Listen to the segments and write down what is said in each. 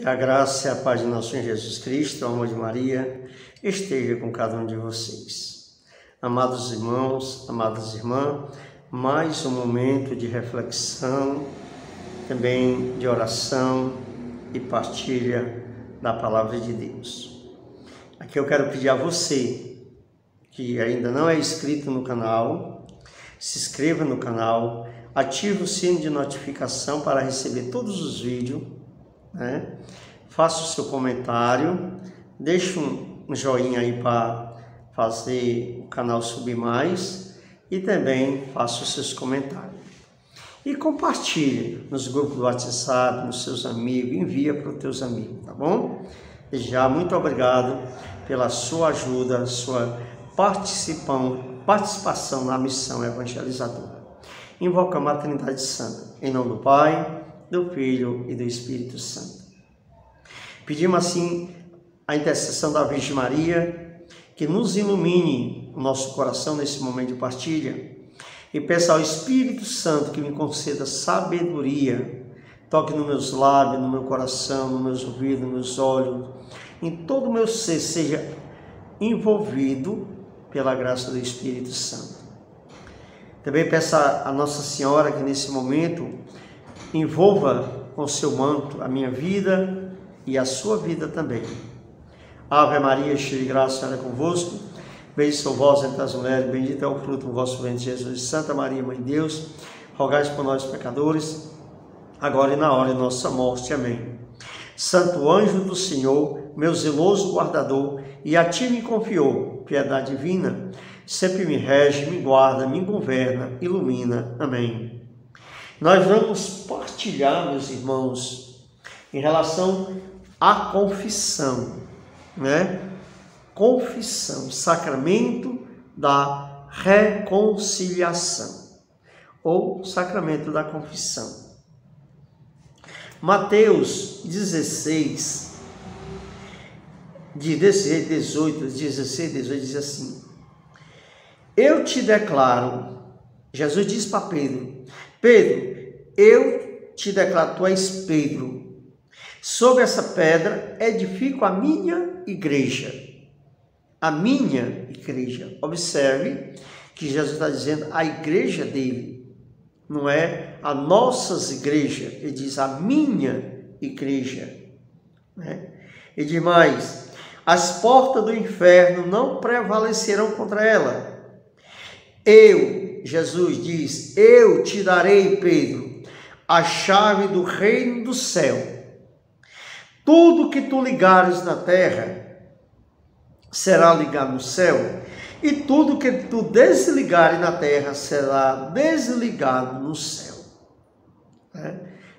Que a graça e a paz de nosso Senhor Jesus Cristo, o amor de Maria, esteja com cada um de vocês. Amados irmãos, amadas irmãs, mais um momento de reflexão, também de oração e partilha da Palavra de Deus. Aqui eu quero pedir a você, que ainda não é inscrito no canal, se inscreva no canal, ative o sino de notificação para receber todos os vídeos, né? Faça o seu comentário, deixe um joinha aí para fazer o canal subir mais e também faça os seus comentários. E compartilhe nos grupos do WhatsApp, nos seus amigos, envia para os teus amigos, tá bom? Já muito obrigado pela sua ajuda, sua participação na missão evangelizadora. Invoca a Maternidade Santa, em nome do Pai, do Filho e do Espírito Santo. Pedimos assim a intercessão da Virgem Maria, que nos ilumine o nosso coração nesse momento de partilha, e peço ao Espírito Santo que me conceda sabedoria, toque nos meus lábios, no meu coração, nos meus ouvidos, nos meus olhos, em todo o meu ser seja envolvido pela graça do Espírito Santo. Também peço a Nossa Senhora que nesse momento envolva com seu manto a minha vida e a sua vida também. Ave Maria, cheia de graça, o Senhor é convosco. Bendita sois vós entre as mulheres, bendito é o fruto do vosso ventre, Jesus. Santa Maria, Mãe de Deus, rogai por nós pecadores, agora e na hora de nossa morte. Amém. Santo anjo do Senhor, meu zeloso guardador, e a ti me confiou piedade divina, sempre me rege, me guarda, me governa, ilumina. Amém. Nós vamos partilhar, meus irmãos, em relação à confissão, né? Confissão, sacramento da reconciliação, ou sacramento da confissão. Mateus 16, 18 diz assim: eu te declaro, Jesus diz para Pedro, eu te declaro, tu és Pedro, sobre essa pedra edifico a minha igreja. A minha igreja. Observe que Jesus está dizendo a igreja dele, não é a nossas igrejas. Ele diz a minha igreja, né? E diz mais: as portas do inferno não prevalecerão contra ela. Jesus diz, eu te darei, Pedro, a chave do reino do céu. Tudo que tu ligares na terra será ligado no céu, e tudo que tu desligares na terra será desligado no céu.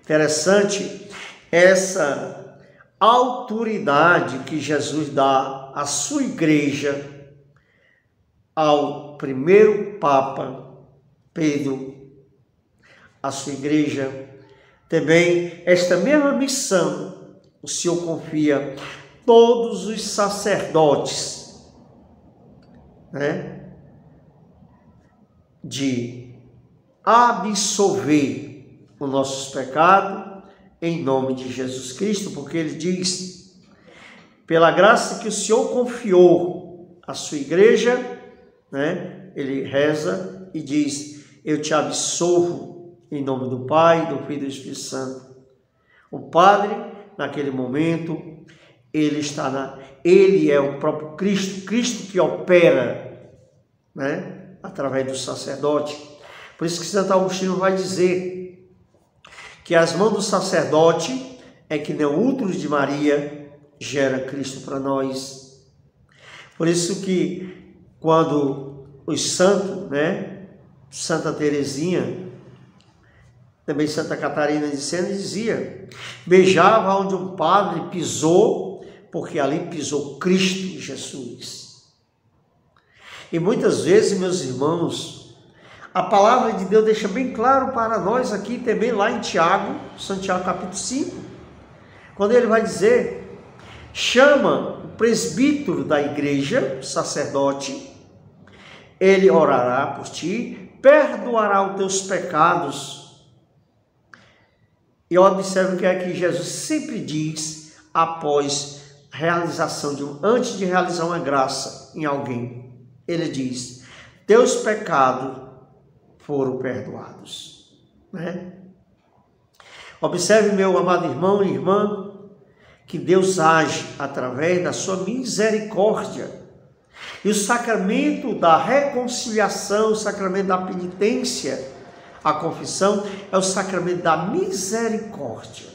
Interessante essa autoridade que Jesus dá à sua igreja, ao primeiro Papa Pedro, à sua igreja. Também esta mesma missão o Senhor confia todos os sacerdotes, né, de absolver os nossos pecados em nome de Jesus Cristo, porque ele diz, pela graça que o Senhor confiou à sua igreja, né, ele reza e diz, eu te absolvo em nome do Pai, do Filho e do Espírito Santo. O Padre, naquele momento, ele é o próprio Cristo que opera, né, através do sacerdote. Por isso que Santo Agostinho vai dizer que as mãos do sacerdote é que nem o útero de Maria gera Cristo para nós. Por isso que quando os santos, né, Santa Teresinha, também Santa Catarina de Sena dizia, beijava onde um padre pisou, porque ali pisou Cristo Jesus. E muitas vezes, meus irmãos, a palavra de Deus deixa bem claro para nós aqui também, lá em Santiago capítulo 5, quando ele vai dizer, chama o presbítero da igreja, sacerdote, ele orará por ti, perdoará os teus pecados. E observe que aqui Jesus sempre diz após antes de realizar uma graça em alguém, ele diz: teus pecados foram perdoados, né? Observe, meu amado irmão e irmã, que Deus age através da sua misericórdia. E o sacramento da reconciliação, o sacramento da penitência, a confissão, é o sacramento da misericórdia.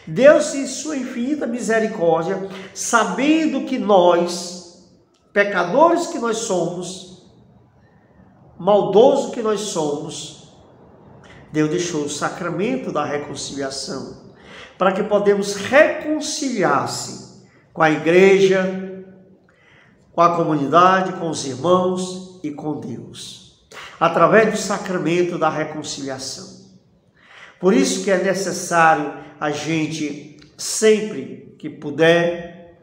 Deus, em sua infinita misericórdia, sabendo que nós, pecadores que nós somos, maldosos que nós somos, Deus deixou o sacramento da reconciliação, para que podemos reconciliar-se com a igreja, com a comunidade, com os irmãos e com Deus, através do sacramento da reconciliação. Por isso que é necessário a gente, sempre que puder,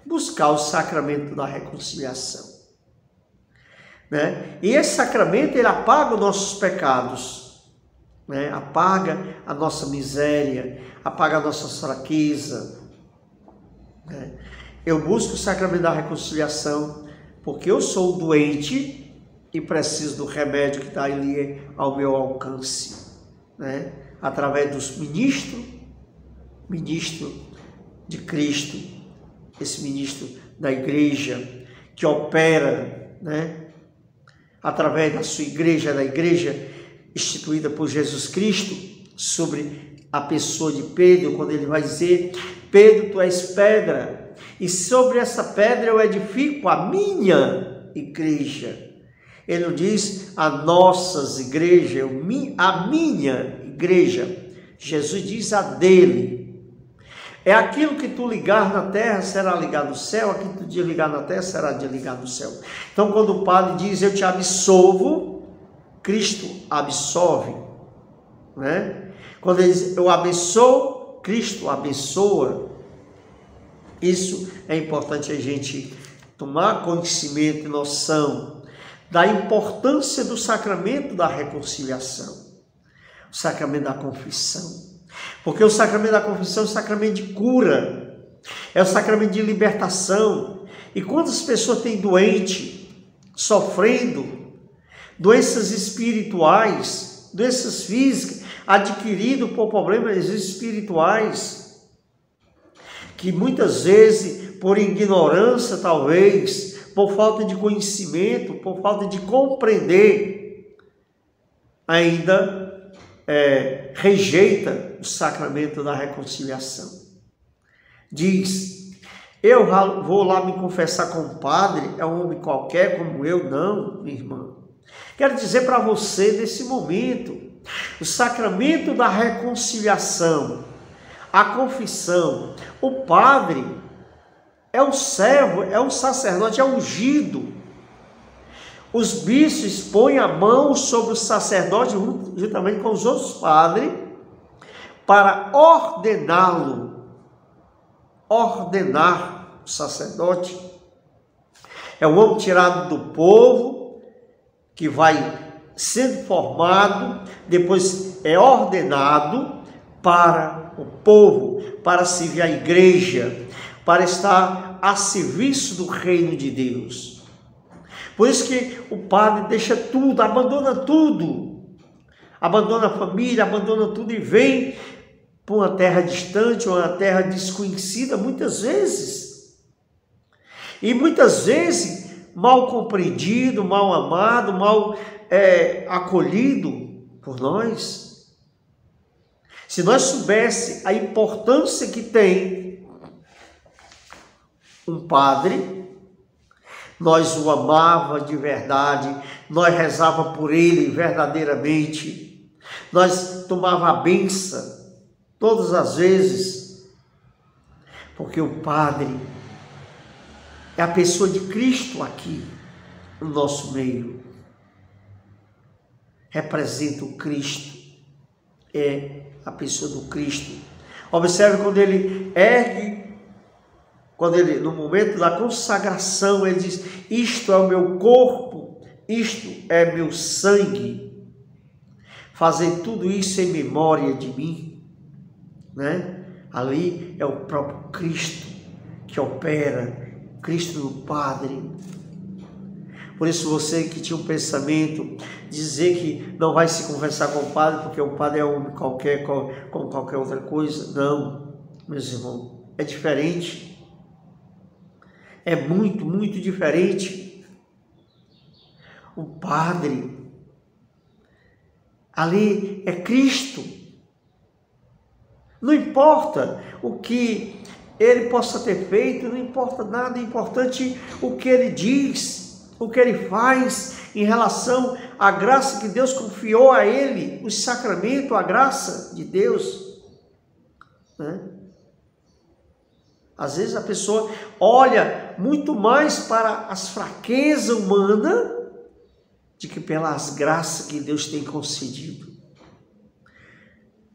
buscar o sacramento da reconciliação, né? E esse sacramento, ele apaga os nossos pecados, né? Apaga a nossa miséria, apaga a nossa fraqueza, né? Eu busco o sacramento da reconciliação porque eu sou doente e preciso do remédio que está ali ao meu alcance, né? Através dos ministro de Cristo, esse ministro da igreja que opera, né? Através da sua igreja, da igreja instituída por Jesus Cristo, sobre a pessoa de Pedro, quando ele vai dizer: Pedro, tu és pedra, e sobre essa pedra eu edifico a minha igreja. Ele não diz a nossas igrejas, a minha igreja. Jesus diz a dele. É aquilo que tu ligar na terra será ligado no céu, aquilo que tu desligar na terra será desligado no céu. Então, quando o padre diz eu te absolvo, Cristo absolve, né? Quando ele diz eu abençoo, Cristo abençoa. Isso é importante a gente tomar conhecimento e noção da importância do sacramento da reconciliação, o sacramento da confissão. Porque o sacramento da confissão é o sacramento de cura, é o sacramento de libertação. E quantas pessoas têm doente, sofrendo, doenças espirituais, doenças físicas, adquiridas por problemas espirituais, que muitas vezes, por ignorância talvez, por falta de conhecimento, por falta de compreender, ainda rejeita o sacramento da reconciliação. Diz: eu vou lá me confessar com o padre, é um homem qualquer como eu. Não, minha irmã. Quero dizer para você, nesse momento, o sacramento da reconciliação, a confissão, o padre é um servo, é um sacerdote, é ungido. Os bispos põem a mão sobre o sacerdote, juntamente com os outros padres, para ordenar o sacerdote. É um homem tirado do povo, que vai sendo formado, depois é ordenado para o povo, para servir a igreja, para estar a serviço do reino de Deus. Por isso que o padre deixa tudo, abandona a família, abandona tudo e vem para uma terra distante, uma terra desconhecida, muitas vezes. E muitas vezes mal compreendido, mal amado, mal acolhido por nós. Se nós soubéssemos a importância que tem um padre, nós o amava de verdade, nós rezava por ele verdadeiramente, nós tomava a benção todas as vezes, porque o padre é a pessoa de Cristo aqui no nosso meio, representa o Cristo, é a pessoa do Cristo. Observe quando ele ergue, no momento da consagração, ele diz: isto é o meu corpo, isto é meu sangue, fazer tudo isso em memória de mim, né? Ali é o próprio Cristo que opera, Cristo do Padre. Por isso você que tinha um pensamento, dizer que não vai se conversar com o Padre, porque o Padre é homem qualquer, como qualquer outra coisa. Não, meus irmãos, é diferente. É muito, muito diferente. O Padre, ali é Cristo. Não importa o que ele possa ter feito, não importa nada, é importante o que ele diz, o que ele faz em relação à graça que Deus confiou a ele, o sacramento, a graça de Deus, né? Às vezes a pessoa olha muito mais para as fraquezas humanas do que pelas graças que Deus tem concedido.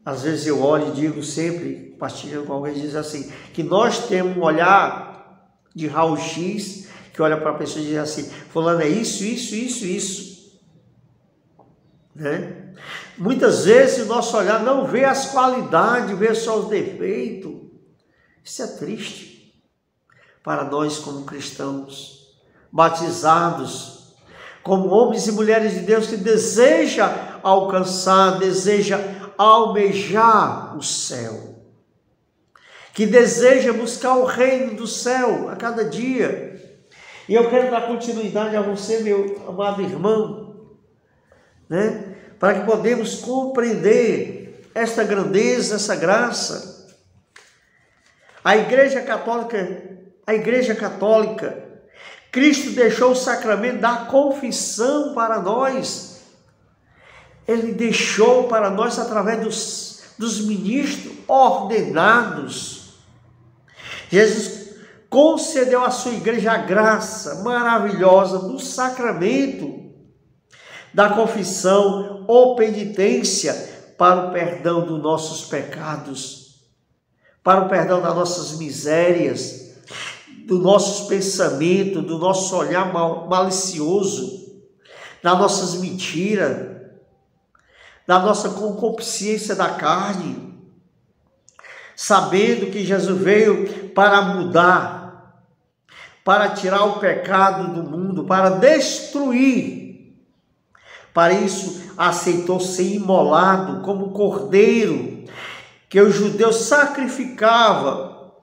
Às vezes eu olho e digo sempre, partilhando com alguém, diz assim, que nós temos um olhar de raio-x, que olha para a pessoa e diz assim, fulano é isso, né? Muitas vezes o nosso olhar não vê as qualidades, vê só os defeitos. Isso é triste para nós como cristãos, batizados, como homens e mulheres de Deus que deseja alcançar, deseja almejar o céu, que deseja buscar o reino do céu a cada dia. E eu quero dar continuidade a você, meu amado irmão, né? Para que podemos compreender esta grandeza, essa graça. A Igreja Católica, Cristo deixou o sacramento da confissão para nós. Ele deixou para nós através dos ministros ordenados. Jesus concedeu à sua igreja a graça maravilhosa do sacramento da confissão ou penitência para o perdão dos nossos pecados, para o perdão das nossas misérias, dos nossos pensamentos, do nosso olhar malicioso, das nossas mentiras, da nossa concupiscência da carne, sabendo que Jesus veio para mudar, para tirar o pecado do mundo, para destruir. Para isso, aceitou ser imolado como cordeiro, que os judeus sacrificavam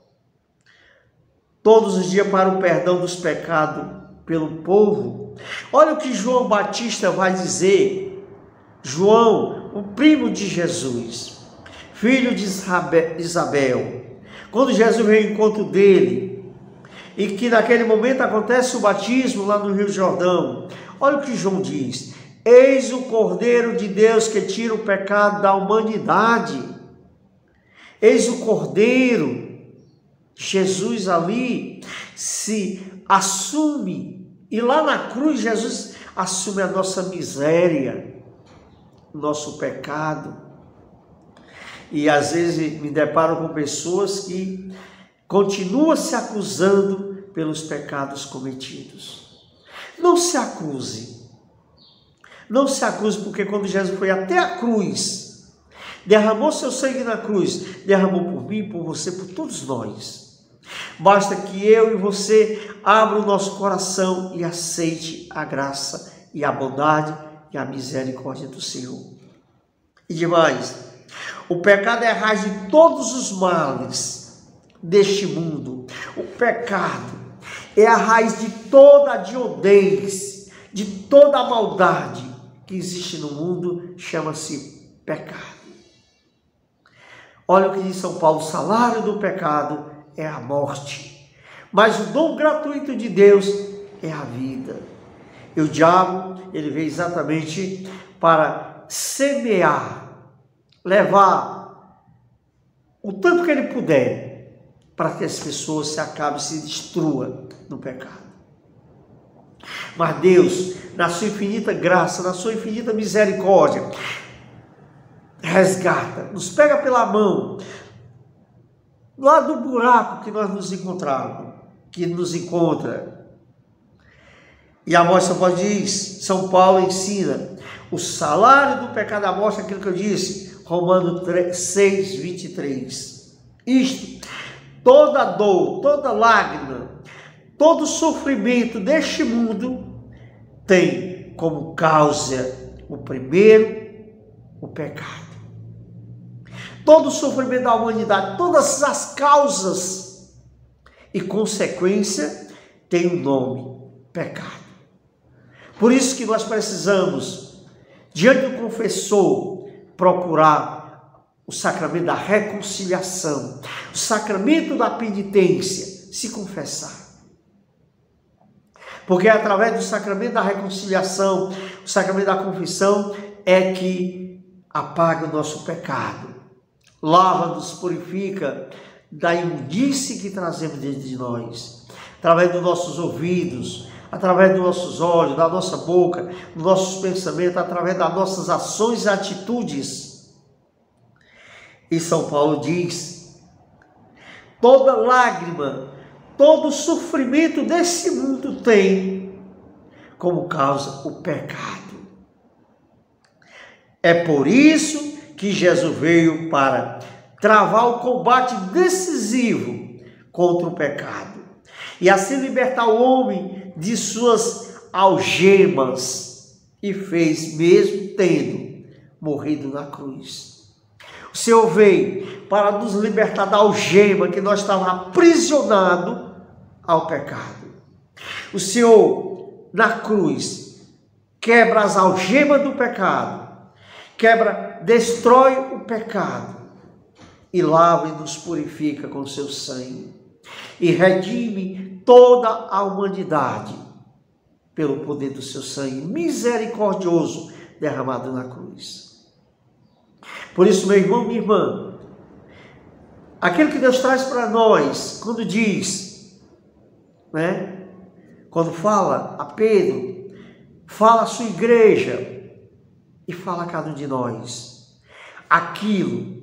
todos os dias para o perdão dos pecados pelo povo. Olha o que João Batista vai dizer. João, o primo de Jesus, filho de Isabel, quando Jesus veio ao encontro dele, e que naquele momento acontece o batismo lá no Rio Jordão, olha o que João diz: eis o Cordeiro de Deus que tira o pecado da humanidade. Eis o Cordeiro. Jesus ali se assume, e lá na cruz Jesus assume a nossa miséria, nosso pecado. E às vezes me deparo com pessoas que continuam se acusando pelos pecados cometidos. Não se acuse. Não se acuse, porque quando Jesus foi até a cruz, derramou seu sangue na cruz, derramou por mim, por você, por todos nós. Basta que eu e você abra o nosso coração e aceite a graça e a bondade e a misericórdia do Senhor. E demais, o pecado é a raiz de todos os males deste mundo. O pecado é a raiz de toda a odiez, de toda a maldade que existe no mundo, chama-se pecado. Olha o que diz São Paulo: o salário do pecado é a morte, mas o dom gratuito de Deus é a vida. E o diabo, ele veio exatamente para semear, levar o tanto que ele puder, para que as pessoas se acabem, se destruam no pecado. Mas Deus, na sua infinita graça, na sua infinita misericórdia, resgata, nos pega pela mão, lá do buraco que nós nos encontramos, que nos encontra. E a morte, São Paulo ensina, o salário do pecado da morte é aquilo que eu disse, Romanos 6, 23. Isto, toda dor, toda lágrima, todo sofrimento deste mundo tem como causa o primeiro, o pecado. Todo o sofrimento da humanidade, todas as causas e consequência tem um nome, pecado. Por isso que nós precisamos, diante do confessor, procurar o sacramento da reconciliação, o sacramento da penitência, se confessar. Porque é através do sacramento da reconciliação, o sacramento da confissão, é que apaga o nosso pecado, lava-nos, purifica da imundície que trazemos dentro de nós, através dos nossos ouvidos, através dos nossos olhos, da nossa boca, dos nossos pensamentos, através das nossas ações e atitudes. E São Paulo diz: toda lágrima, todo sofrimento desse mundo tem como causa o pecado. É por isso que Jesus veio para travar o combate decisivo contra o pecado e assim libertar o homem de suas algemas, e fez mesmo tendo morrido na cruz. O Senhor veio para nos libertar da algema que nós estávamos aprisionados ao pecado. O Senhor, na cruz, quebra as algemas do pecado, destrói o pecado e lava e nos purifica com seu sangue e redime toda a humanidade pelo poder do seu sangue misericordioso derramado na cruz. Por isso, meu irmão, minha irmã, aquilo que Deus traz para nós, quando diz, quando fala a Pedro, fala a sua igreja e fala a cada um de nós, aquilo,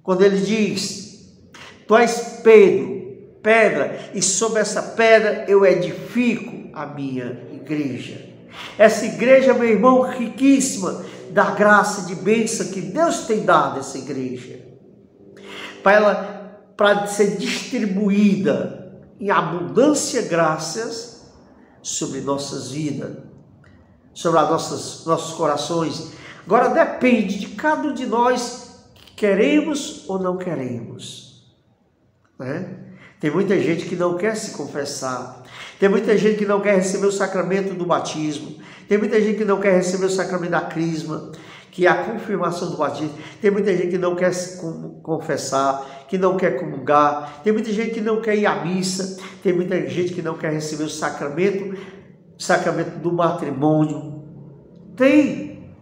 quando ele diz: tu és Pedro, pedra, e sobre essa pedra eu edifico a minha igreja. Essa igreja, meu irmão, riquíssima da graça de bênção que Deus tem dado a essa igreja, para ser distribuída em abundância graças sobre nossas vidas, sobre nossos corações. Agora depende de cada um de nós, queremos ou não queremos, Tem muita gente que não quer se confessar. Tem muita gente que não quer receber o sacramento do batismo. Tem muita gente que não quer receber o sacramento da crisma, que é a confirmação do batismo. Tem muita gente que não quer se confessar, que não quer comungar. Tem muita gente que não quer ir à missa. Tem muita gente que não quer receber o sacramento do matrimônio. Tem.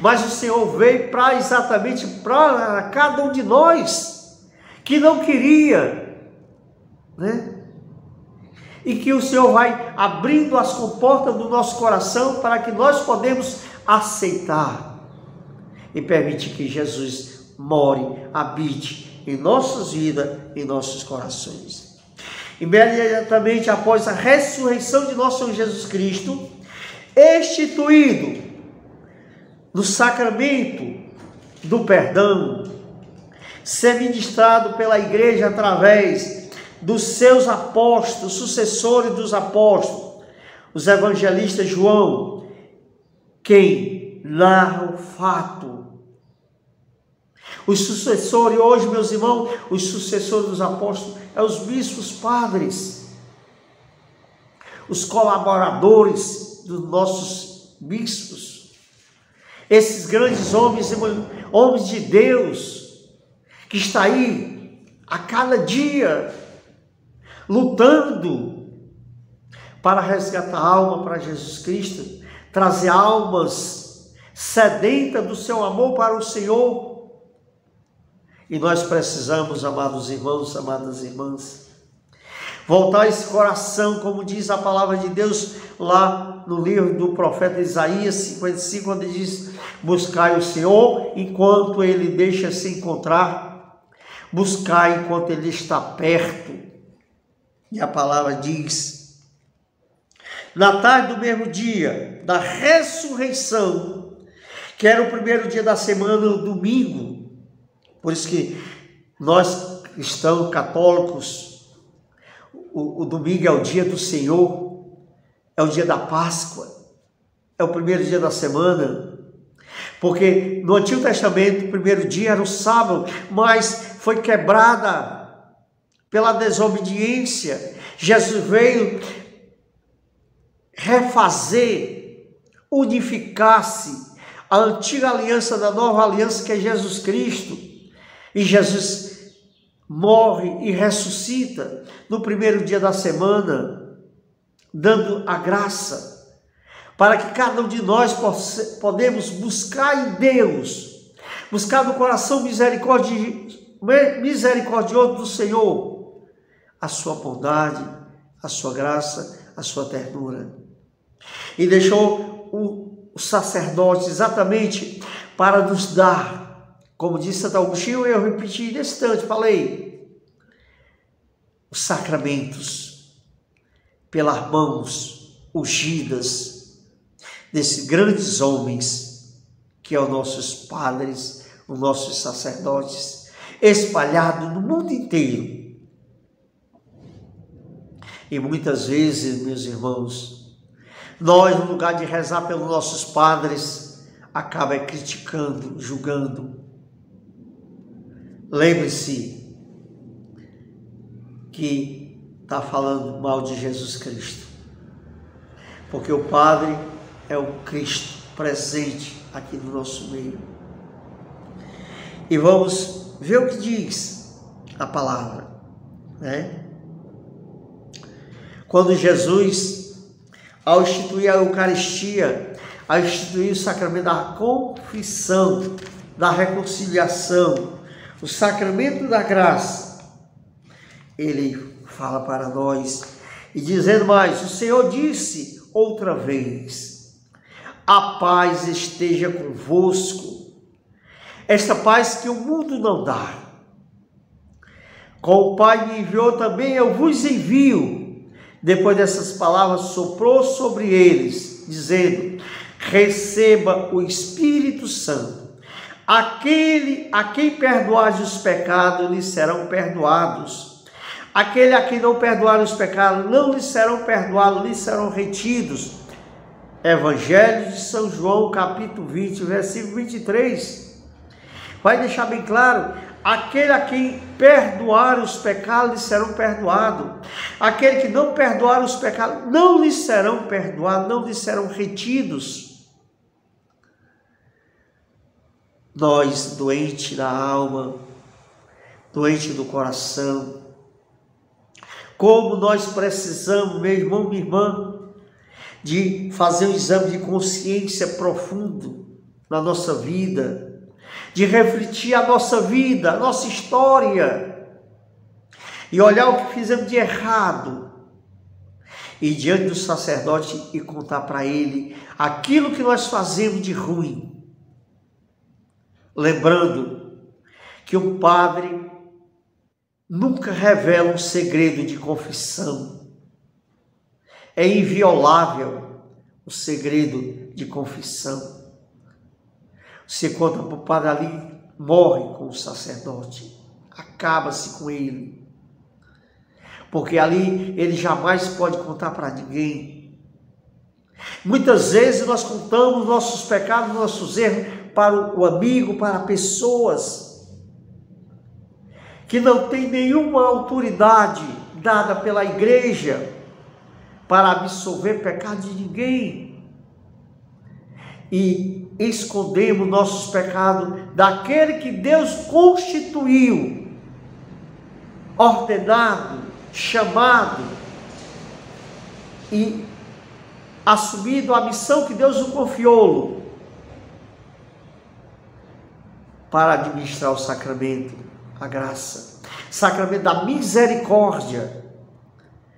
Mas o Senhor veio exatamente para cada um de nós que não queria, e que o Senhor vai abrindo as comportas do nosso coração para que nós podemos aceitar e permitir que Jesus more, habite em nossas vidas, em nossos corações. Imediatamente após a ressurreição de nosso Senhor Jesus Cristo, instituído no sacramento do perdão, ser ministrado pela igreja através dos seus apóstolos, sucessores dos apóstolos, os evangelistas João, quem narra o fato. Os sucessores, hoje, meus irmãos, os sucessores dos apóstolos, os bispos padres, os colaboradores dos nossos bispos, esses grandes homens de Deus, que está aí a cada dia lutando para resgatar a alma para Jesus Cristo, trazer almas sedentas do seu amor para o Senhor. E nós precisamos, amados irmãos, amadas irmãs, voltar esse coração, como diz a palavra de Deus lá no livro do profeta Isaías 55, quando ele diz: buscai o Senhor enquanto ele deixa se encontrar, buscai enquanto ele está perto. E a palavra diz: na tarde do mesmo dia da ressurreição, que era o primeiro dia da semana, o domingo, por isso que Nós, cristãos, católicos, o domingo é o dia do Senhor, é o dia da Páscoa, é o primeiro dia da semana, porque no Antigo Testamento o primeiro dia era o sábado, mas foi quebrada pela desobediência. Jesus veio refazer, unificar-se a antiga aliança da nova aliança, que é Jesus Cristo. E Jesus morre e ressuscita no primeiro dia da semana, dando a graça para que cada um de nós podemos buscar em Deus, buscar no coração misericordioso do Senhor a sua bondade, a sua graça, a sua ternura. E deixou o sacerdote exatamente para nos dar, como disse Santo Agostinho, eu repeti nesse instante, falei, os sacramentos pelas mãos ungidas desses grandes homens, que são os nossos padres, os nossos sacerdotes, espalhados no mundo inteiro. E muitas vezes, meus irmãos, nós, no lugar de rezar pelos nossos padres, acaba criticando, julgando. Lembre-se que está falando mal de Jesus Cristo, porque o Padre é o Cristo presente aqui no nosso meio. E vamos ver o que diz a palavra, né? Quando Jesus, ao instituir a Eucaristia, ao instituir o sacramento da confissão, da reconciliação, o sacramento da graça, ele fala para nós, e dizendo mais, o Senhor disse outra vez, a paz esteja convosco, esta paz que o mundo não dá. Como o Pai me enviou também, eu vos envio. Depois dessas palavras, soprou sobre eles, dizendo, receba o Espírito Santo. Aquele a quem perdoares os pecados, lhes serão perdoados. Aquele a quem não perdoar os pecados, não lhes serão perdoados, lhes serão retidos. Evangelho de São João, capítulo 20, versículo 23. Vai deixar bem claro, aquele a quem perdoar os pecados, lhes serão perdoados. Aquele que não perdoar os pecados, não lhes serão perdoados, não lhes serão retidos. Nós, doentes da alma, doentes do coração, como nós precisamos, meu irmão, minha irmã, de fazer um exame de consciência profundo na nossa vida, de refletir a nossa vida, a nossa história, e olhar o que fizemos de errado, e diante do sacerdote e contar para ele aquilo que nós fazemos de ruim. Lembrando que um padre nunca revela um segredo de confissão. É inviolável o segredo de confissão. Você conta para o padre ali, morre com o sacerdote, acaba-se com ele. Porque ali ele jamais pode contar para ninguém. Muitas vezes nós contamos nossos pecados, nossos erros, para o amigo, para pessoas que não tem nenhuma autoridade dada pela igreja para absolver pecado de ninguém, e escondemos nossos pecados daquele que Deus constituiu, ordenado, chamado e assumido a missão que Deus o confiou para administrar o sacramento, a graça, sacramento da misericórdia.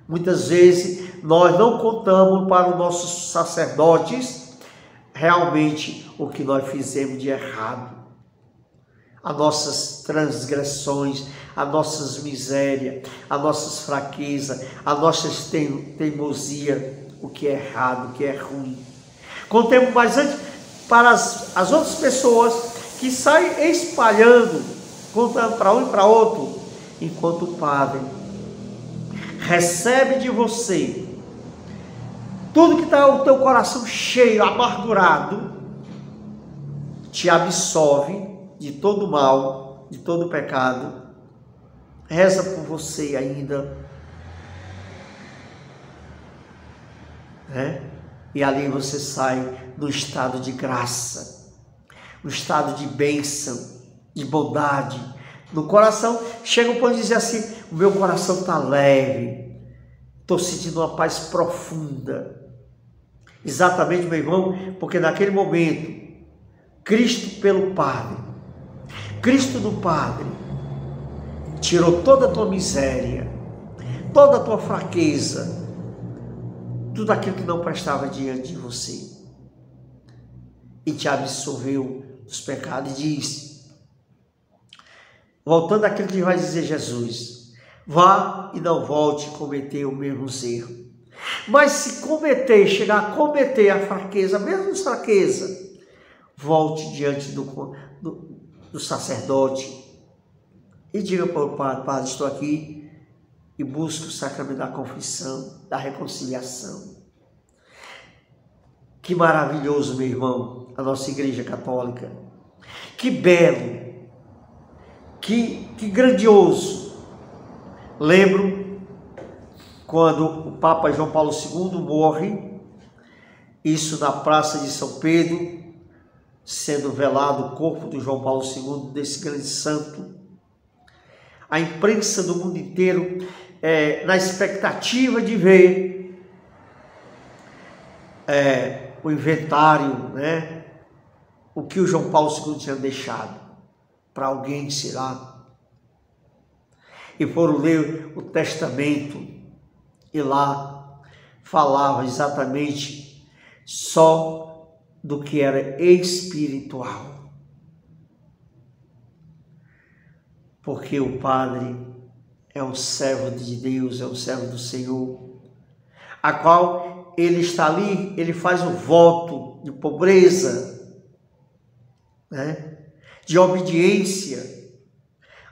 Muitas vezes nós não contamos para os nossos sacerdotes realmente o que nós fizemos de errado, as nossas transgressões, as nossas misérias, as nossas fraquezas, as nossas teimosia, o que é errado, o que é ruim. Contemos mais antes para as outras pessoas que saem espalhando para um e para outro, enquanto o Padre recebe de você tudo que está o teu coração cheio, amargurado, te absolve de todo mal, de todo pecado, reza por você ainda, né? E ali você sai no estado de graça, no estado de bênção, de bondade. No coração, chega um ponto de dizer assim, o meu coração está leve, estou sentindo uma paz profunda. Exatamente, meu irmão, porque naquele momento, Cristo pelo Padre, Cristo do Padre, tirou toda a tua miséria, toda a tua fraqueza, tudo aquilo que não prestava diante de você, e te absolveu dos pecados. E diz, voltando àquilo que vai dizer Jesus, vá e não volte a cometer o mesmo erro. Mas se cometer, chegar a cometer a fraqueza, mesmo fraqueza, volte diante do sacerdote e diga para o Padre, Padre, estou aqui, e busque o sacramento da confissão, da reconciliação. Que maravilhoso, meu irmão, a nossa Igreja Católica. Que belo, que grandioso. Lembro quando o Papa João Paulo II morre, isso na Praça de São Pedro, sendo velado o corpo do João Paulo II, desse grande santo. A imprensa do mundo inteiro, na expectativa de ver o inventário, né? O que o João Paulo II tinha deixado para alguém, sei lá. E foram ler o testamento, e lá falava exatamente só do que era espiritual. Porque o Padre é um servo de Deus, é um servo do Senhor, a qual ele está ali, ele faz o voto de pobreza, né? De obediência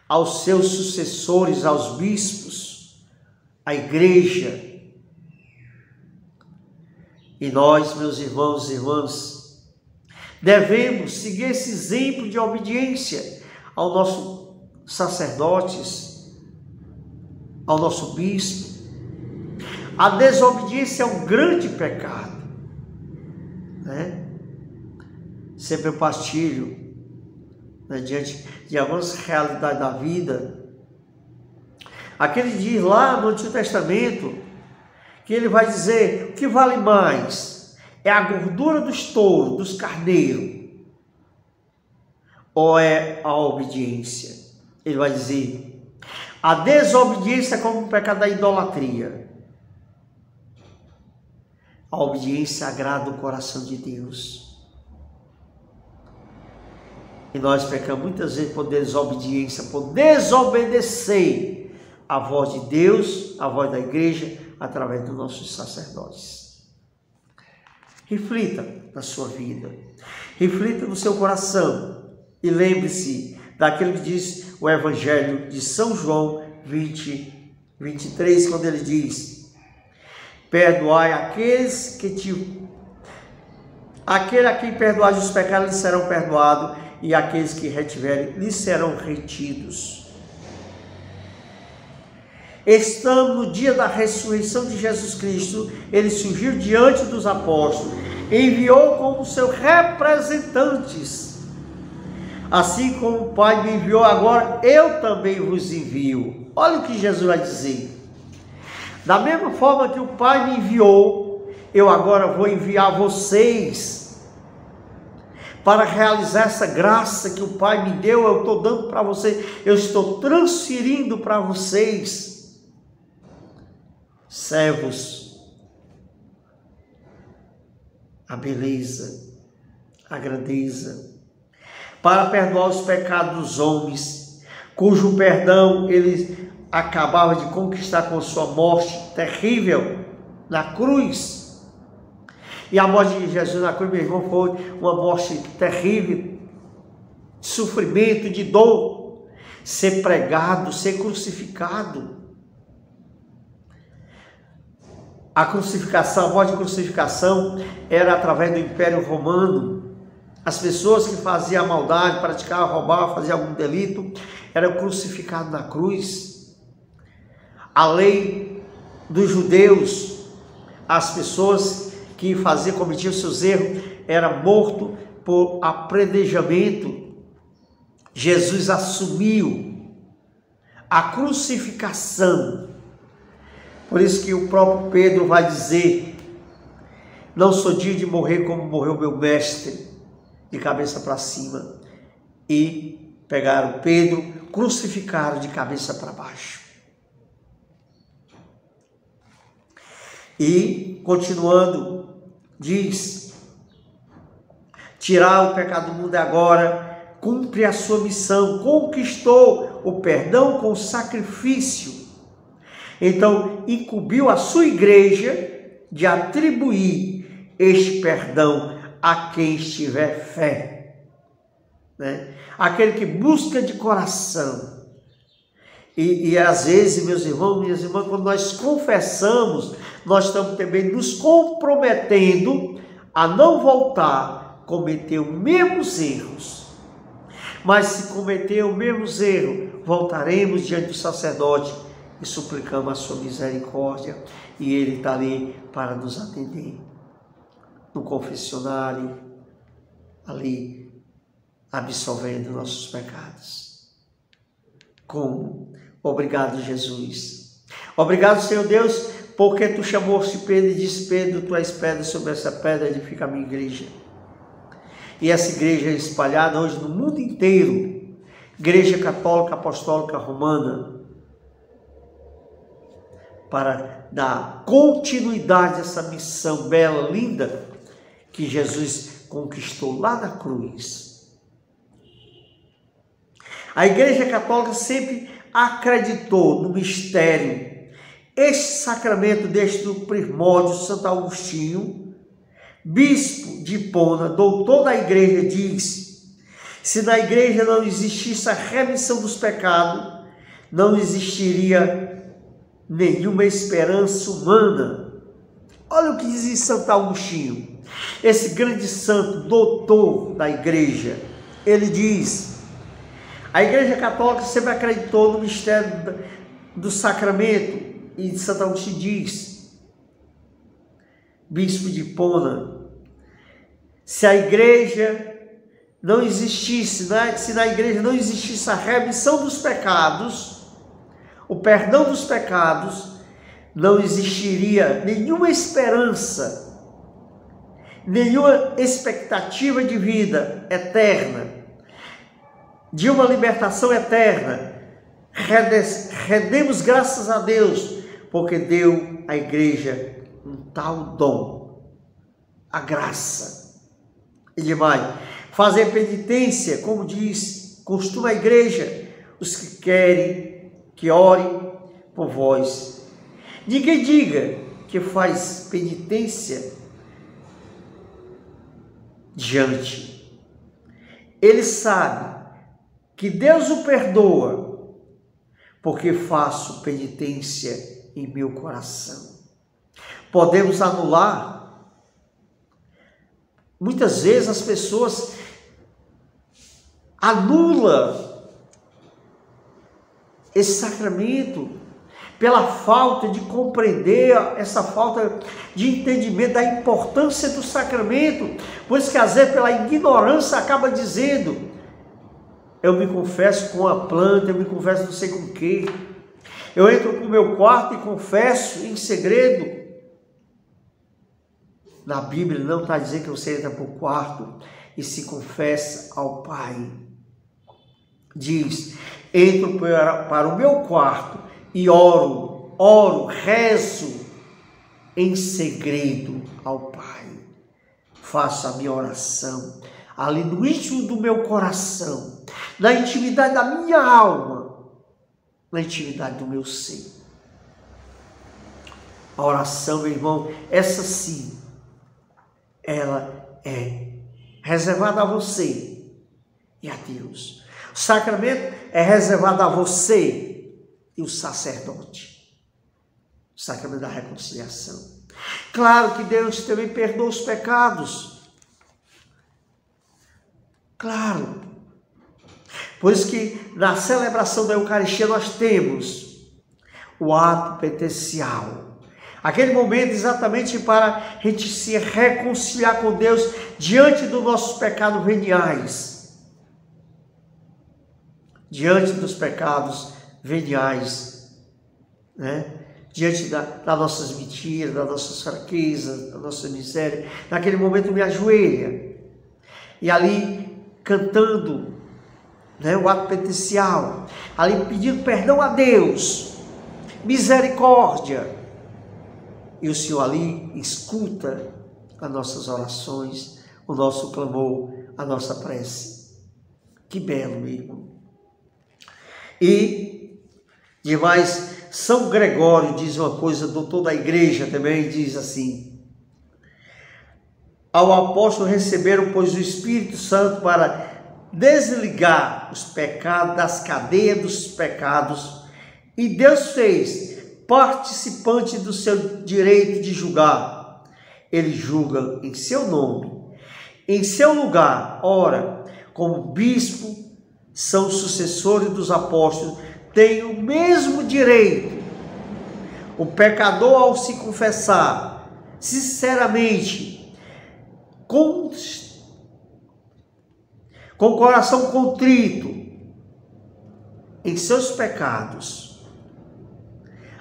aos seus sucessores, aos bispos, à igreja. E nós, meus irmãos e irmãs, devemos seguir esse exemplo de obediência ao nosso sacerdotes, ao nosso bispo. A desobediência é um grande pecado, né? Sempre eu partilho, né, diante de algumas realidades da vida. Aquele diz lá no Antigo Testamento que ele vai dizer: o que vale mais? É a gordura dos touros, dos carneiros, ou é a obediência? Ele vai dizer: a desobediência é como o pecado da idolatria. A obediência agrada o coração de Deus. E nós pecamos muitas vezes por desobediência, por desobedecer a voz de Deus, a voz da igreja, através dos nossos sacerdotes. Reflita na sua vida, reflita no seu coração e lembre-se daquilo que diz o Evangelho de São João 20, 23, quando ele diz: perdoai aqueles aquele a quem perdoais os pecados lhes serão perdoados, e aqueles que retiverem lhes serão retidos. Estamos no dia da ressurreição de Jesus Cristo. Ele surgiu diante dos apóstolos, enviou como seus representantes. Assim como o Pai me enviou, agora eu também vos envio. Olha o que Jesus vai dizer. Da mesma forma que o Pai me enviou, eu agora vou enviar vocês para realizar essa graça que o Pai me deu. Eu estou dando para vocês, eu estou transferindo para vocês, servos, a beleza, a grandeza, para perdoar os pecados dos homens, cujo perdão ele acabava de conquistar com sua morte terrível na cruz. E a morte de Jesus na cruz, meu irmão, foi uma morte terrível, de sofrimento, de dor. ser pregado, ser crucificado. A crucificação, a morte de crucificação era através do Império Romano. As pessoas que faziam a maldade, praticavam, roubavam, faziam algum delito, eram crucificados na cruz. A lei dos judeus, as pessoas que cometiam seus erros, eram mortos por apredejamento. Jesus assumiu a crucificação. Por isso que o próprio Pedro vai dizer: não sou digno de morrer como morreu meu mestre, de cabeça para cima. E pegaram Pedro, crucificaram de cabeça para baixo. E, continuando, diz: tirar o pecado do mundo agora, cumpre a sua missão, conquistou o perdão com sacrifício. Então, incumbiu a sua igreja de atribuir este perdão a quem estiver fé, né? Aquele que busca de coração. E às vezes, meus irmãos, minhas irmãs, quando nós confessamos, nós estamos também nos comprometendo a não voltar a cometer os mesmos erros. Mas se cometer os mesmos erros, voltaremos diante do sacerdote e suplicamos a sua misericórdia, e ele está ali para nos atender no confessionário, ali absolvendo nossos pecados. Como? Obrigado, Jesus. Obrigado, Senhor Deus, porque tu chamaste Pedro e disse: Pedro, tu és pedra, sobre essa pedra edifica a minha igreja. E essa igreja é espalhada hoje no mundo inteiro, igreja católica, apostólica, romana, para dar continuidade a essa missão bela, linda, que Jesus conquistou lá na cruz. A Igreja Católica sempre acreditou no mistério. Este sacramento desde o primórdio, Santo Agostinho, bispo de Hipona, doutor da Igreja, diz: se na Igreja não existisse a remissão dos pecados, não existiria nenhuma esperança humana. Olha o que diz Santo Agostinho, esse grande santo, doutor da igreja. Ele diz: a Igreja Católica sempre acreditou no mistério do sacramento. E Santo Agostinho diz, bispo de Hipona, se a igreja não existisse, se na igreja não existisse a remissão dos pecados, o perdão dos pecados, não existiria nenhuma esperança, nenhuma expectativa de vida eterna, de uma libertação eterna. Rendemos graças a Deus, porque deu à igreja um tal dom, a graça. E demais, fazer penitência, como diz, costuma a igreja, os que querem que ore por vós. Ninguém diga que faz penitência diante. Ele sabe que Deus o perdoa, porque faço penitência em meu coração. Podemos anular. Muitas vezes as pessoas anulam esse sacramento pela falta de compreender, essa falta de entendimento da importância do sacramento, pois que às vezes pela ignorância acaba dizendo: eu me confesso com a planta, eu me confesso não sei com o quê, eu entro para o meu quarto e confesso em segredo. Na Bíblia não está dizendo que você entra para o quarto e se confessa ao Pai. Diz: entro para o meu quarto e oro, rezo em segredo ao Pai. Faço a minha oração ali no íntimo do meu coração, na intimidade da minha alma, na intimidade do meu ser. A oração, meu irmão, essa sim, ela é reservada a você e a Deus. O sacramento é reservado a você e o sacerdote. O sacramento da reconciliação. Claro que Deus também perdoa os pecados. Claro. Por isso que na celebração da Eucaristia nós temos o ato penitencial. Aquele momento exatamente para a gente se reconciliar com Deus diante dos nossos pecados veniais. Diante dos pecados veniais, né? Diante das nossas mentiras, das nossas fraquezas, da nossa miséria. Naquele momento me ajoelha. E ali cantando, né, o ato penitencial, ali pedindo perdão a Deus, misericórdia. E o Senhor ali escuta as nossas orações, o nosso clamor, a nossa prece. Que belo, meu irmão. E, demais, São Gregório diz uma coisa, doutor da igreja também, diz assim: ao apóstolo receberam, pois, o Espírito Santo para desligar os pecados das cadeias dos pecados, e Deus fez participante do seu direito de julgar. Ele julga em seu nome, em seu lugar. Ora, como bispo, são sucessores dos apóstolos, têm o mesmo direito. O pecador, ao se confessar sinceramente, com o coração contrito em seus pecados,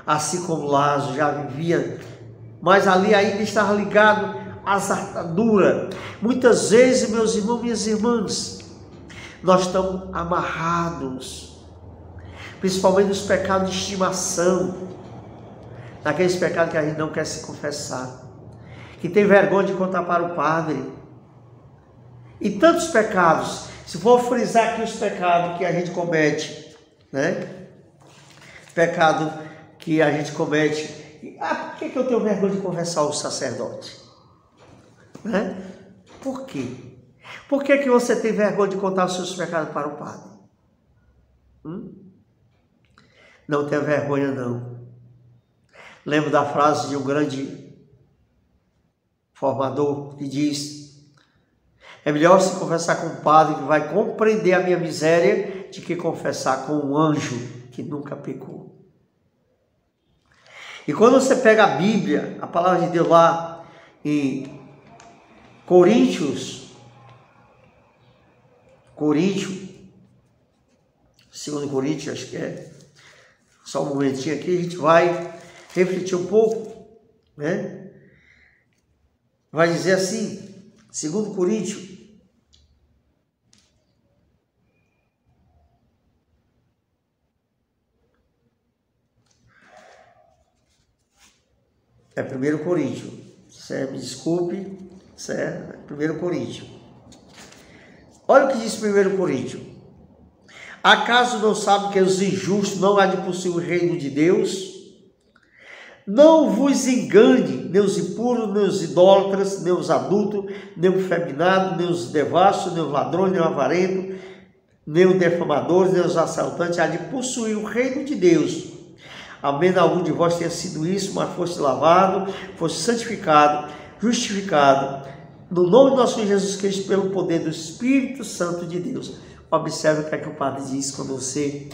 assim como Lázaro já vivia, mas ali ainda estava ligado às ataduras. Muitas vezes, meus irmãos, minhas irmãs, nós estamos amarrados, principalmente nos pecados de estimação, naqueles pecados que a gente não quer se confessar, que tem vergonha de contar para o padre. E tantos pecados, se for frisar aqui os pecados que a gente comete, né? Pecado que a gente comete. Por que eu tenho vergonha de confessar o sacerdote? Né? Por quê? Por que você tem vergonha de contar os seus pecados para o padre? Não tenha vergonha, não. Lembro da frase de um grande formador que diz: é melhor se confessar com um padre que vai compreender a minha miséria de que confessar com um anjo que nunca pecou. E quando você pega a Bíblia, a palavra de Deus lá em Coríntios, 2 Coríntios, acho que é, só um momentinho aqui, a gente vai refletir um pouco, né? Vai dizer assim, 2 Coríntios, é 1 Coríntios, certo? Me desculpe, certo? 1 Coríntios. Olha o que diz 1 Coríntios. Acaso não sabe que os injustos não há de possuir o reino de Deus? Não vos engane, nem os impuros, nem os idólatras, nem os adultos, nem o feminado, nem os devassos, nem os ladrões, nem o avarento, nem os defamadores, nem os assaltantes há de possuir o reino de Deus. A menos algum de vós tenha sido isso, mas fosse lavado, fosse santificado, justificado, no nome de nosso Senhor Jesus Cristo, pelo poder do Espírito Santo de Deus. Observe o que é que o padre diz quando você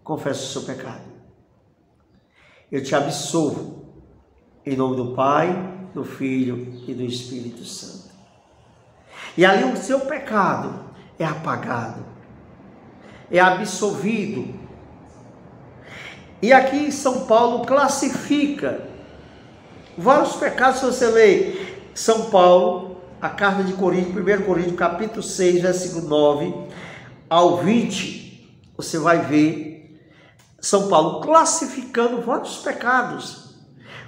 confessa o seu pecado. Eu te absolvo em nome do Pai, do Filho e do Espírito Santo. E ali o seu pecado é apagado, é absolvido. E aqui São Paulo classifica vários pecados. Se você lê São Paulo, a carta de Coríntios, 1 Coríntios, capítulo 6, versículo 9 ao 20, você vai ver São Paulo classificando vários pecados,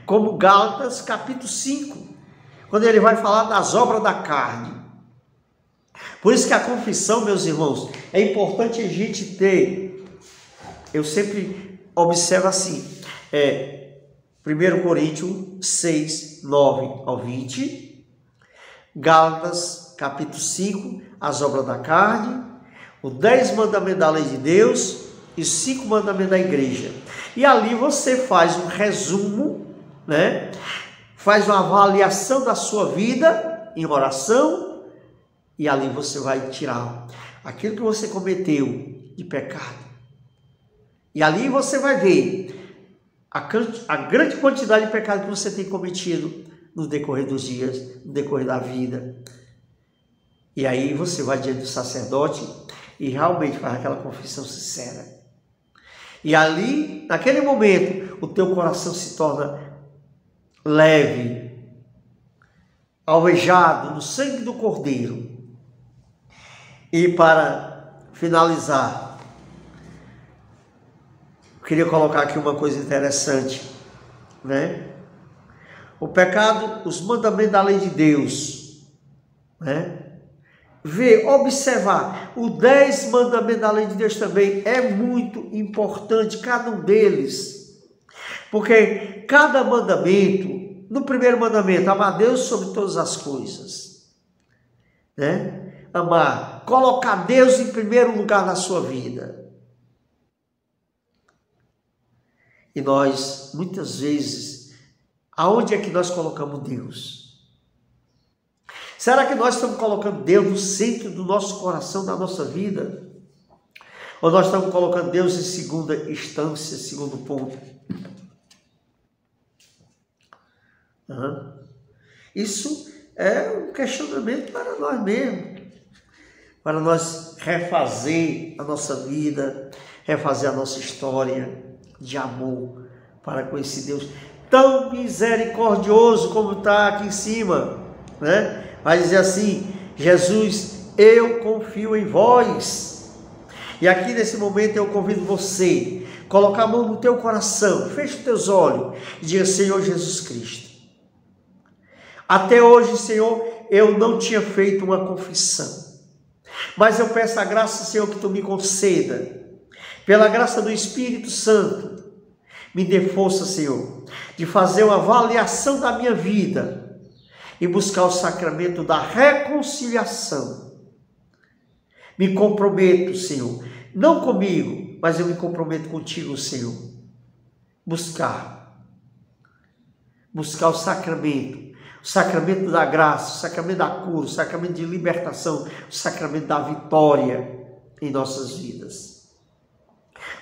como Gálatas, capítulo 5, quando ele vai falar das obras da carne. Por isso que a confissão, meus irmãos, é importante a gente ter. Eu sempre observo assim, 1 Coríntios 6, 9 ao 20, Gálatas, capítulo 5, as obras da carne, Os 10 mandamentos da lei de Deus e os 5 mandamentos da igreja. E ali você faz um resumo, né? Faz uma avaliação da sua vida em oração, e ali você vai tirar aquilo que você cometeu de pecado. E ali você vai ver a grande quantidade de pecado que você tem cometido no decorrer dos dias, no decorrer da vida. E aí você vai diante do sacerdote e realmente faz aquela confissão sincera. E ali, naquele momento, o teu coração se torna leve, alvejado no sangue do Cordeiro. E para finalizar, eu queria colocar aqui uma coisa interessante, né? O pecado, os mandamentos da lei de Deus, né? Ver, observar, os 10 mandamentos da lei de Deus também é muito importante, cada um deles. Porque cada mandamento, no primeiro mandamento, amar Deus sobre todas as coisas, né? Amar, colocar Deus em primeiro lugar na sua vida. E nós, muitas vezes, aonde é que nós colocamos Deus? Será que nós estamos colocando Deus no centro do nosso coração, da nossa vida? Ou nós estamos colocando Deus em segunda instância, segundo ponto? Isso é um questionamento para nós mesmos, para nós refazer a nossa vida, refazer a nossa história de amor para com esse Deus tão misericordioso como está aqui em cima, né? Vai dizer assim: Jesus, eu confio em vós. E aqui nesse momento eu convido você a colocar a mão no teu coração, feche os teus olhos e diga: Senhor Jesus Cristo, até hoje, Senhor, eu não tinha feito uma confissão, mas eu peço a graça, Senhor, que Tu me conceda, pela graça do Espírito Santo, me dê força, Senhor, de fazer uma avaliação da minha vida e buscar o sacramento da reconciliação. Me comprometo, Senhor, não comigo, mas eu me comprometo contigo, Senhor, buscar o sacramento da graça, o sacramento da cura, o sacramento de libertação, o sacramento da vitória em nossas vidas.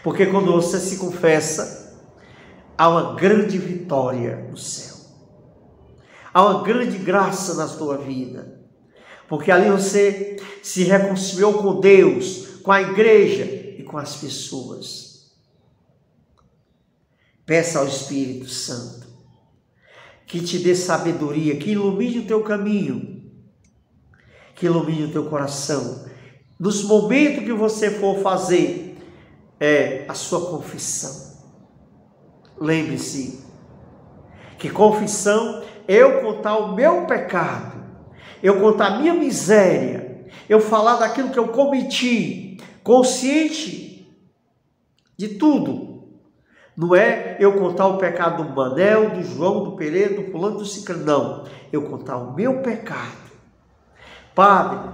Porque quando você se confessa, há uma grande vitória no céu. Há uma grande graça na sua vida. Porque ali você se reconciliou com Deus, com a igreja e com as pessoas. Peça ao Espírito Santo que te dê sabedoria, que ilumine o teu caminho, que ilumine o teu coração. Nos momentos que você for fazer a sua confissão, lembre-se que confissão é eu contar o meu pecado, eu contar a minha miséria, eu falar daquilo que eu cometi, consciente de tudo. Não é eu contar o pecado do Manel, do João, do Pereira, do fulano, do ciclano. Não. Eu contar o meu pecado. Padre,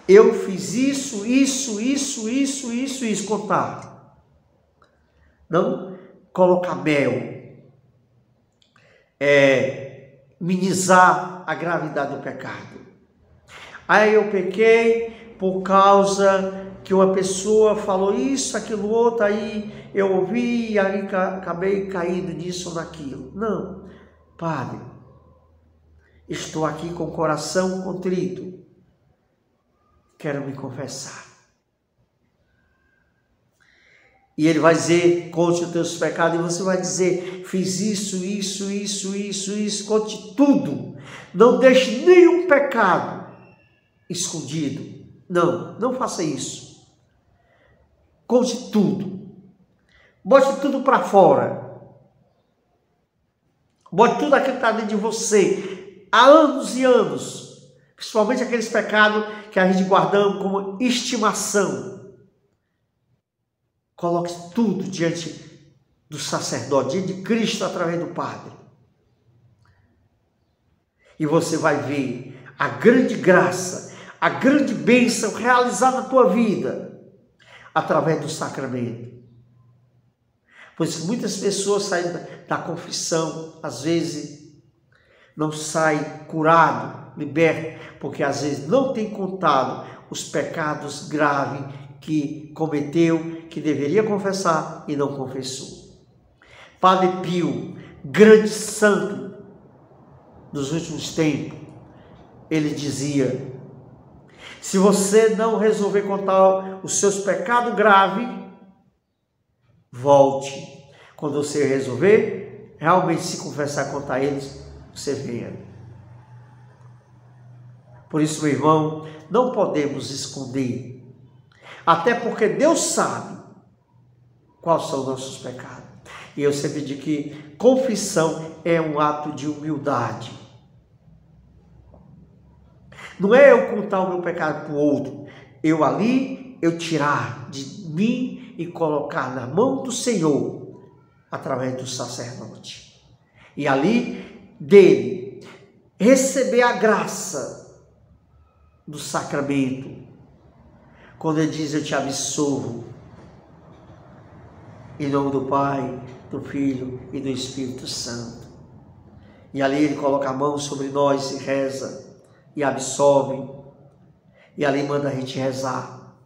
eu fiz isso. Contar. Não colocar mel. Minimizar a gravidade do pecado. Aí eu pequei por causa que uma pessoa falou isso, aquilo, outro, aí eu ouvi e aí acabei caindo nisso ou naquilo. Não, Padre, estou aqui com o coração contrito, quero me confessar. E ele vai dizer: conte os teus pecados, e você vai dizer: fiz isso, conte tudo, não deixe nenhum pecado escondido. Não faça isso. Conte tudo. Bote tudo para fora. Bote tudo aquilo que está dentro de você há anos e anos. Principalmente aqueles pecados que a gente guardamos como estimação. Coloque tudo diante do sacerdote, diante de Cristo através do Padre. E você vai ver a grande graça, a grande bênção realizada na tua vida através do sacramento. Pois muitas pessoas saem da confissão, às vezes não saem curado, liberto, porque às vezes não tem contado os pecados graves que cometeu, que deveria confessar e não confessou. Padre Pio, grande santo dos últimos tempos, ele dizia: se você não resolver contar os seus pecados graves, volte. Quando você resolver realmente se confessar, contar eles, você venha. Por isso, meu irmão, não podemos esconder, até porque Deus sabe quais são os nossos pecados. E eu sempre digo que confissão é um ato de humildade. Não é eu contar o meu pecado para o outro, eu tirar de mim e colocar na mão do Senhor, através do sacerdote. E ali, dele, receber a graça do sacramento. Quando ele diz: eu te absolvo, em nome do Pai, do Filho e do Espírito Santo. E ali ele coloca a mão sobre nós e reza, e absolve, e ali manda a gente rezar.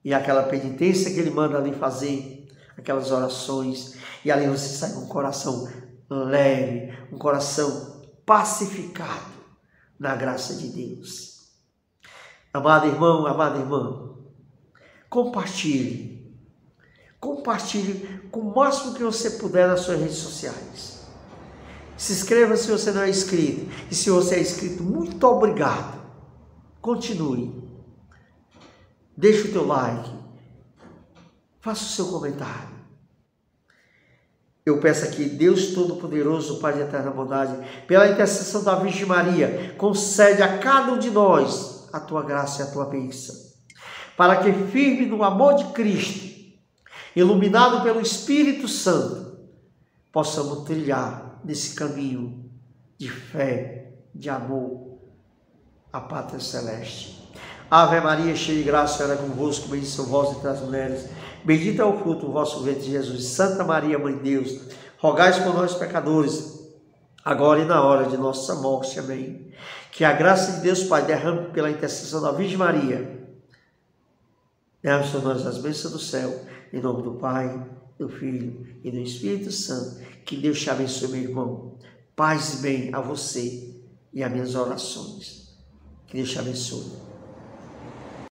E aquela penitência que ele manda ali fazer, aquelas orações, e ali você sai com um coração leve, um coração pacificado na graça de Deus. Amado irmão, amada irmã, compartilhe com o máximo que você puder nas suas redes sociais. Se inscreva se você não é inscrito, e se você é inscrito, muito obrigado. Continue. Deixe o teu like, faça o seu comentário. Eu peço aqui, Deus Todo-Poderoso, Pai de eterna bondade, pela intercessão da Virgem Maria, concede a cada um de nós a tua graça e a tua bênção, para que, firme no amor de Cristo, iluminado pelo Espírito Santo, possamos trilhar nesse caminho de fé, de amor, à Pátria Celeste. Ave Maria, cheia de graça, Senhor é convosco, bendita sois vós entre as mulheres, bendito é o fruto do vosso ventre, Jesus. Santa Maria, Mãe de Deus, rogai por nós, pecadores, agora e na hora de nossa morte. Amém. Que a graça de Deus Pai derrame pela intercessão da Virgem Maria, derrame sobre nós as bênçãos do céu, em nome do Pai, do Filho e do Espírito Santo. Que Deus te abençoe, meu irmão. Paz e bem a você e as minhas orações. Que Deus te abençoe.